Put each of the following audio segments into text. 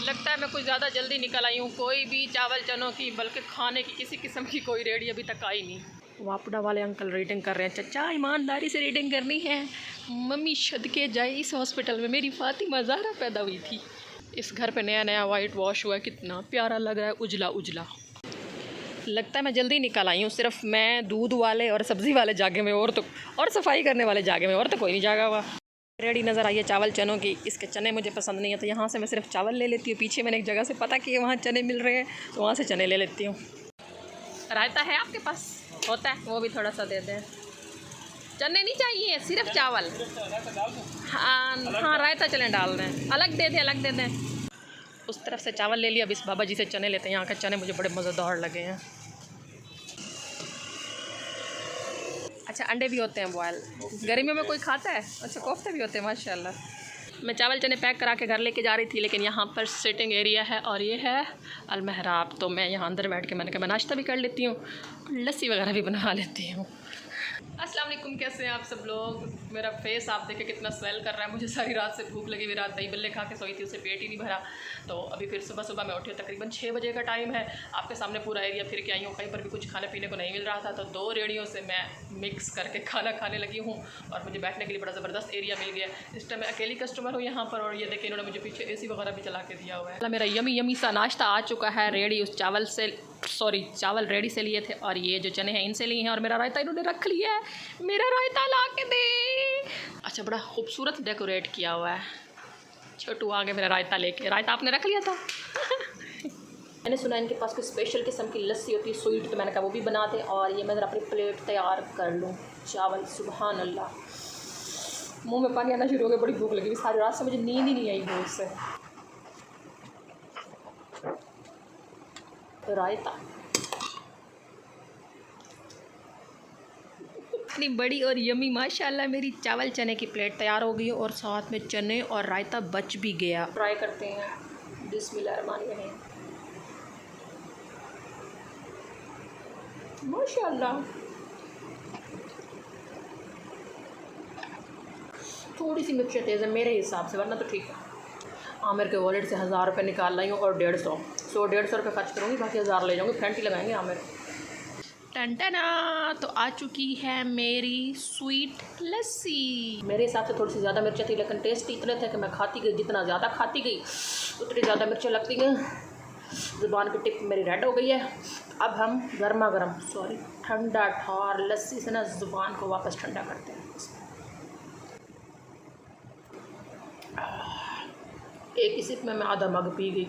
लगता है मैं कुछ ज़्यादा जल्दी निकल आई हूँ। कोई भी चावल चनों की बल्कि खाने की किसी किस्म की कोई रेडी अभी तक आई नहीं। वापड़ा वाले अंकल रीडिंग कर रहे हैं। चचा ईमानदारी से रीडिंग करनी है। मम्मी सदके जाए, इस हॉस्पिटल में मेरी फातिमा ज़हरा पैदा हुई थी। इस घर पे नया नया वाइट वॉश हुआ है, कितना प्यारा लग रहा है, उजला उजला। लगता है मैं जल्दी निकल आई हूँ। सिर्फ मैं, दूध वाले और सब्ज़ी वाले जागे में, और सफाई करने वाले जागे में, और तो कोई नहीं जागा हुआ। रेडी नज़र आई है चावल चनों की। इसके चने मुझे पसंद नहीं है तो यहाँ से मैं सिर्फ चावल ले लेती हूँ। पीछे मैंने एक जगह से पता किया वहाँ चने मिल रहे हैं तो वहाँ से चने ले लेती हूँ। रायता है आपके पास? होता है, वो भी थोड़ा सा दे दें। चने नहीं चाहिए, सिर्फ चावल। हाँ रायता चलें डाल दें। अलग दे दें, अलग दे दें। उस तरफ से चावल ले लिया। अब इस बाबा जी से चने लेते हैं। यहाँ के चने मुझे बड़े मज़ेदार लगे हैं। अच्छा अंडे भी होते हैं बॉयल, गर्मियों में कोई खाता है? अच्छा कोफ्ते भी होते हैं, माशाल्लाह। मैं चावल चने पैक करा के घर लेके जा रही थी, लेकिन यहाँ पर सिटिंग एरिया है और ये है अलमहराब। तो मैं यहाँ अंदर बैठ के मैंने कहा मैं नाश्ता भी कर लेती हूँ, लस्सी वगैरह भी बना लेती हूँ। अस्सलाम वालेकुम, कैसे हैं आप सब लोग? मेरा फेस आप देखें कितना स्वेल कर रहा है। मुझे सारी रात से भूख लगी हुई, रात दही बल्ले खा के सोई थी, उससे पेट ही नहीं भरा। तो अभी फिर सुबह मैं उठी हूँ, तकरीबन 6 बजे का टाइम है। आपके सामने पूरा एरिया फिर के आई हूँ। कहीं पर भी कुछ खाने पीने को नहीं मिल रहा था, तो 2 रेडियों से मैं मिक्स करके खाना खाने लगी हूँ और मुझे बैठने के लिए बड़ा ज़बरदस्त एरिया मिल गया। इस टाइम मैं अकेली कस्टमर हूँ यहाँ पर और ये देखिए इन्होंने मुझे पीछे AC वगैरह भी चला के दिया हुआ है। मेरा यमी सा नाश्ता आ चुका है रेडी। उस चावल रेडी से लिए थे और ये जो चने हैं इनसे लिए हैं और मेरा रायता इन्होंने रख लिया है। मेरा रायता ला के दे। अच्छा बड़ा खूबसूरत डेकोरेट किया हुआ है। छोटू आ गए मेरा रायता लेके। रायता आपने रख लिया था? मैंने सुना इनके पास कोई स्पेशल किस्म की लस्सी होती है स्वीट, तो मैंने कहा वो भी बना दें। और ये मैं ज़रा अपनी प्लेट तैयार कर लूँ। चावल, सुबहान अल्लाह, मुँह में पानी आना शुरू हो गया। बड़ी भूख लगी, सारी रात से मुझे नींद ही नहीं आई भूख से। रायता इतनी बड़ी और यमी, माशाल्लाह। मेरी चावल चने की प्लेट तैयार हो गई है और साथ में चने और रायता बच भी गया। ट्राई करते हैं। बिस्मिल्लाहिर्रहमानिर्रहीम। माशाल्लाह थोड़ी सी मिर्च तेज़ है मेरे हिसाब से, वरना तो ठीक है। आमिर के वॉलेट से 1000 रुपये निकाल लाई हूँ और 150 रुपये खर्च करूँगी, बाकी 1000 ले जाऊँगी। फ्रंट ही लगाएंगे आमिर। टंटना तो आ चुकी है मेरी स्वीट लस्सी। मेरे हिसाब से थोड़ी सी ज़्यादा मिर्चें थी, लेकिन टेस्ट इतने थे कि मैं खाती गई। जितना ज़्यादा खाती गई उतनी ज़्यादा मिर्चें लगती गई। ज़ुबान की टिप मेरी रेड हो गई है। अब हम ठंडा ठार लस्सी से ना ज़ुबान को वापस ठंडा करते हैं। एक ही सिप में मैं आधा मग पी गई।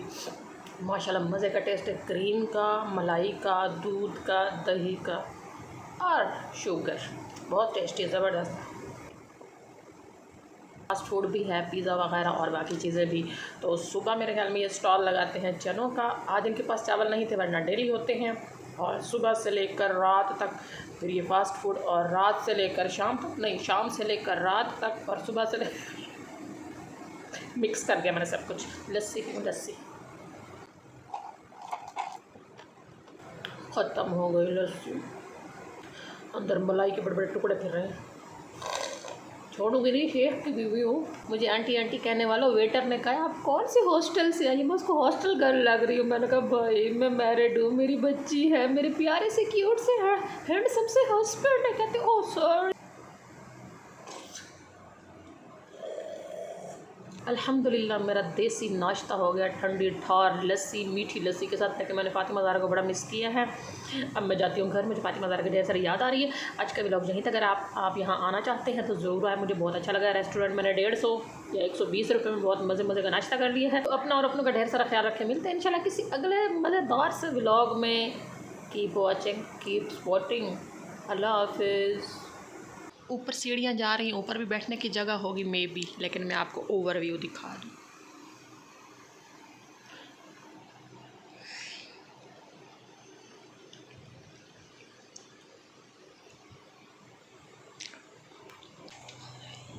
माशाल्लाह मज़े का टेस्ट है। क्रीम का, मलाई का, दूध का, दही का और शुगर, बहुत टेस्टी, ज़बरदस्त। फास्ट फूड भी है, पिज़्ज़ा वगैरह और बाकी चीज़ें भी। तो सुबह मेरे ख्याल में ये स्टॉल लगाते हैं चनों का। आज इनके पास चावल नहीं थे, वरना डेली होते हैं। और सुबह से लेकर रात तक फिर ये फ़ास्ट फूड, और रात से लेकर शाम तक, नहीं शाम से लेकर रात तक, और सुबह से मिक्स कर दिया मैंने सब कुछ। लस्सी ख़त्म हो गई लस्सी। अंदर मलाई के बड़े बड़े टुकड़े फिर रहे हैं। छोड़ूंगी नहीं, शेख की बीवी हूँ। मुझे आंटी कहने वाला वेटर ने कहा आप कौन से हॉस्टल से आई? मैं उसको हॉस्टल गर्ल लग रही हूँ। मैंने कहा भाई मैं मैरिड हूँ, मेरी बच्ची है, मेरे प्यारे से क्यूट से हैंडसम से हस्बैंड है। कहते ओह सॉरी। अल्हम्दुलिल्लाह मेरा देसी नाश्ता हो गया। ठंडी ठार लस्सी, मीठी लस्सी के साथ, ताकि मैंने फातिमा ज़हरा को बड़ा मिस किया है। अब मैं जाती हूँ घर। मुझे फातिमा ज़हरा की ढेर सारी याद आ रही है। आज का व्लॉग यहीं तक। अगर आप यहाँ आना चाहते हैं तो ज़रूर आए। मुझे बहुत अच्छा लगा। रेस्टोरेंट मैंने 150 या 120 रुपये में बहुत मज़े का नाश्ता कर लिया है। तो अपना और अपनों का ढेर सारा ख्याल रखें। मिलते हैं इंशाल्लाह किसी अगले मज़ेदार से व्लॉग में। Keep watching, keep supporting. अल्लाह हाफिज़। ऊपर सीढ़ियाँ जा रही हैं, ऊपर भी बैठने की जगह होगी मे बी, लेकिन मैं आपको ओवरव्यू दिखा दूँ।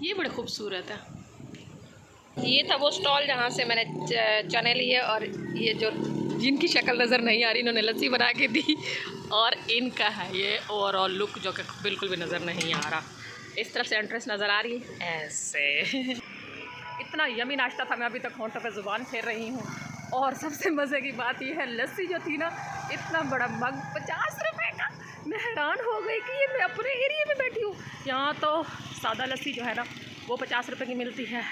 ये बड़े खूबसूरत है। ये था वो स्टॉल जहाँ से मैंने चने लिए, और ये जो जिनकी शक्ल नज़र नहीं आ रही इन्होंने लस्सी बना के दी, और इनका है ये ओवरऑल लुक जो कि बिल्कुल भी नज़र नहीं आ रहा। इस तरफ से एंट्रेंस नज़र आ रही है ऐसे। इतना यमी नाश्ता था, मैं अभी तक होंठों पे ज़ुबान फेर रही हूँ। और सबसे मज़े की बात ये है, लस्सी जो थी ना, इतना बड़ा मग 50 रुपये का। मैं हैरान हो गई कि ये मैं अपने एरिया में बैठी हूँ। यहाँ तो सादा लस्सी जो है ना वो 50 रुपये की मिलती है,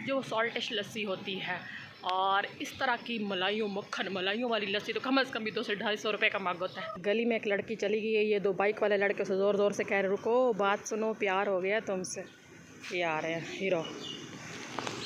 जो सॉल्टिश लस्सी होती है। और इस तरह की मलाइयों, मक्खन मलाइयों वाली लस्सी तो कम से कम भी 200 से 250 रुपये का मग होता है। गली में एक लड़की चली गई है, ये 2 बाइक वाले लड़के उसे ज़ोर ज़ोर से कह रहे रुको, बात सुनो, प्यार हो गया तुमसे। ये आ रहे हैं हीरो।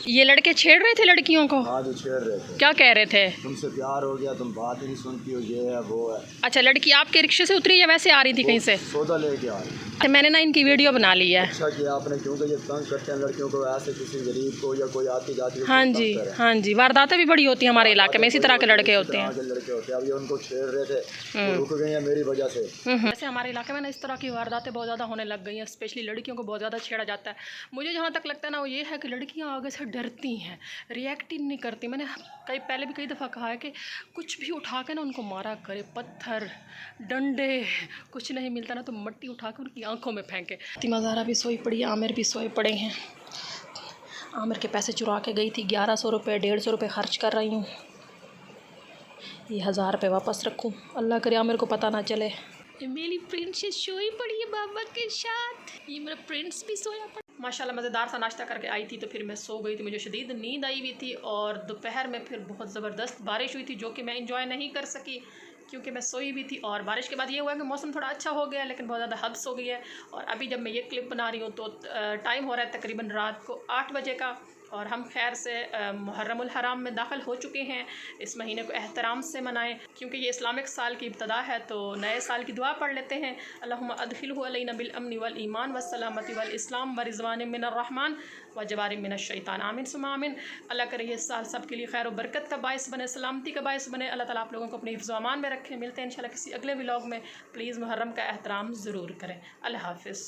ये लड़के छेड़ रहे थे लड़कियों को। हाँ, जो छेड़ रहे थे। क्या कह रहे थे? तुमसे प्यार हो गया, तुम बात ही नहीं सुनती हो, ये है वो है। अच्छा, लड़की आपके रिक्शे से उतरी या वैसे आ रही थी कहीं से? सौदा लेके आ रही। अच्छा, मैंने ना इनकी वीडियो बना ली है। अच्छा किया आपने, क्योंकि ये तंग करते हैं लड़कियों को, ऐसे किसी गरीब को या कोई आती जाती को। हाँ जी, हाँ जी, वारदातें भी बड़ी होती हैं हमारे इलाके में, इसी तरह के लड़के होते हैं। अब ये उनको छेड़ रहे थे, वो रुक गई हैं मेरी वजह से। वैसे हमारे इलाके में ना इस तरह की वारदातें बहुत ज़्यादा होने लग गई हैं, स्पेशली लड़कियों को बहुत ज़्यादा छेड़ा जाता है। मुझे जहाँ तक लगता है ना वो ये है कि लड़कियाँ आगे से डरती हैं, रिएक्ट ही नहीं करती। मैंने पहले भी कई दफ़ा कहा है कि कुछ भी उठा के ना उनको मारा करे, पत्थर डंडे, कुछ नहीं मिलता ना तो मट्टी उठा के उनकी आंखों में फेंके। तिमाजारा भी सोई पड़ी है, आमिर भी सोए पड़े हैं। आमिर के पैसे चुरा के गई थी, 1100 रुपये 150 रुपये खर्च कर रही हूँ। ये 1000 रुपये वापस रखूँ, अल्लाह करे आमिर को पता ना चले। मेरी प्रिंसेस सोई पड़ी है बाबा के साथ, ये मेरा प्रिंस भी सोया पड़ा। माशाल्लाह मज़ेदार सा नाश्ता करके आई थी तो फिर मैं सो गई थी। मुझे शदीद नींद आई हुई थी और दोपहर में फिर बहुत ज़बरदस्त बारिश हुई थी, जो कि मैं इंजॉय नहीं कर सकी क्योंकि मैं सोई भी थी। और बारिश के बाद ये हुआ कि मौसम थोड़ा अच्छा हो गया, लेकिन बहुत ज़्यादा हब्स हो गई है। और अभी जब मैं ये क्लिप बना रही हूँ तो टाइम हो रहा है तकरीबन रात को 8 बजे का, और हम खैर से मुहर्रमुल हराम में दाखिल हो चुके हैं। इस महीने को एहतराम से मनाएं क्योंकि ये इस्लामिक साल की इब्तदा है। तो नए साल की दुआ पढ़ लेते हैं। अल्लाहुम्मा अदखिलहु अलैना बिल अम्नि वल ईमान व सलामती वल इस्लाम व रिज़वान मिनर रहमान व जवारिम मिनश शैतान, आमीन सुम्मा आमीन। अल्लाह करे ये साल सब के लिए खैर व बरकत का बायस बने, सलामती का बायस बने। अल्लाह ताला आप लोगों को अपने हिफ्ज़ व अमान में रखें। मिलते हैं इंशाल्लाह किसी अगले व्लॉग में। प्लीज़ मुहर्रम का एहतराम ज़रूर करें। अल्लाह हाफ़िज़।